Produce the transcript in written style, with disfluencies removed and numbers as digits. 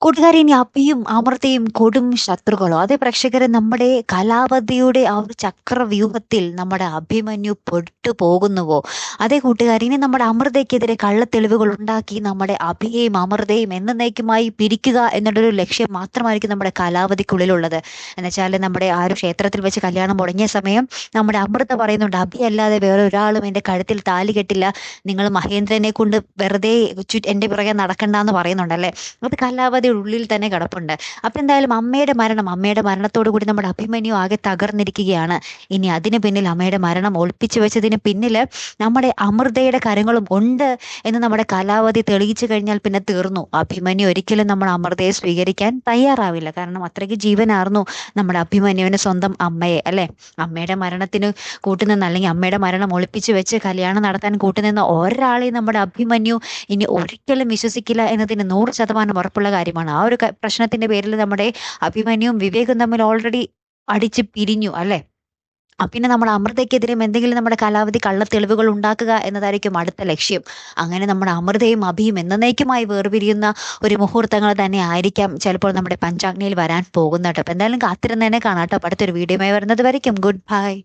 കൂട്ടുകാരി ഇനി അഭിയും അമൃതയും കൊടും ശത്രുക്കളോ? അതേ പ്രേക്ഷകരെ, നമ്മുടെ കലാവധിയുടെ ആ ഒരു ചക്രവ്യൂഹത്തിൽ നമ്മുടെ അഭിമന്യു പെട്ടുപോകുന്നുവോ? അതേ കൂട്ടുകാരി, ഇനി നമ്മുടെ അമൃതയ്ക്കെതിരെ കള്ളത്തെളിവുകൾ ഉണ്ടാക്കി നമ്മുടെ അഭിയെയും അമൃതയും എന്നേക്കുമായി പിരിക്കുക എന്നുള്ളൊരു ലക്ഷ്യം മാത്രമായിരിക്കും നമ്മുടെ കലാവധിക്കുള്ളിലുള്ളത്. എന്നുവെച്ചാൽ നമ്മുടെ ആ ഒരു ക്ഷേത്രത്തിൽ വെച്ച് കല്യാണം മുടങ്ങിയ സമയം നമ്മുടെ അമൃത പറയുന്നുണ്ട്, അഭി അല്ലാതെ വേറെ ഒരാളും എൻ്റെ കഴുത്തിൽ താലി കെട്ടില്ല, നിങ്ങൾ മഹേന്ദ്രനെ കൊണ്ട് വെറുതെ എൻ്റെ പിറകെ നടക്കണ്ടെന്ന് പറയുന്നുണ്ടല്ലേ. അത് കലാവധിയുടെ ഉള്ളിൽ തന്നെ കിടപ്പുണ്ട്. അപ്പൊ എന്തായാലും അമ്മയുടെ മരണത്തോടു കൂടി നമ്മുടെ അഭിമന്യു ആകെ തകർന്നിരിക്കുകയാണ്. ഇനി അതിന് പിന്നിൽ, അമ്മയുടെ മരണം ഒളിപ്പിച്ചു വെച്ചതിന് പിന്നില് നമ്മുടെ അമൃതയുടെ കരങ്ങളും ഉണ്ട് എന്ന് നമ്മുടെ കലാവധി തെളിയിച്ചു കഴിഞ്ഞാൽ പിന്നെ തീർന്നു. അഭിമന്യു ഒരിക്കലും നമ്മുടെ അമൃതയെ സ്വീകരിക്കാൻ തയ്യാറാവില്ല. കാരണം അത്രയ്ക്ക് ജീവനാർന്നു നമ്മുടെ അഭിമന്യുവിന് സ്വന്തം അമ്മയെ, അല്ലെ. അമ്മയുടെ മരണത്തിന് കൂട്ടുനിന്ന്, അല്ലെങ്കിൽ അമ്മയുടെ മരണം ഒളിപ്പിച്ചു വെച്ച് കല്യാണം നടത്താൻ കൂട്ടുനിന്ന ഒരാളെയും നമ്മുടെ അഭിമന്യു ഇനി ഒരിക്കലും വിശ്വസിക്കില്ല എന്നതിന് 100% ഉറപ്പുള്ള കാര്യമാണ്. ആ ഒരു പ്രശ്നത്തിന്റെ പേരിൽ നമ്മുടെ അഭിമന്യുവും വിവേകും തമ്മിൽ ഓൾറെഡി അടിച്ച് പിരിഞ്ഞു, അല്ലെ. പിന്നെ നമ്മുടെ അമൃതയ്ക്കെതിരെയും എന്തെങ്കിലും നമ്മുടെ കലാവധി കള്ളത്തെളിവുകൾ ഉണ്ടാക്കുക എന്നതായിരിക്കും അടുത്ത ലക്ഷ്യം. അങ്ങനെ നമ്മുടെ അമൃതയും അഭിയും എന്നേക്കുമായി വേർപിരിയുന്ന ഒരു മുഹൂർത്തങ്ങൾ തന്നെ ആയിരിക്കാം ചിലപ്പോൾ നമ്മുടെ പഞ്ചാഗ്നിയിൽ വരാൻ പോകുന്നത്. അപ്പൊ എന്തായാലും കാത്തിരുന്ന് തന്നെ കാണാട്ടോ. അടുത്തൊരു വീഡിയോയുമായി വരുന്നത് വരയ്ക്കും ഗുഡ് ബൈ.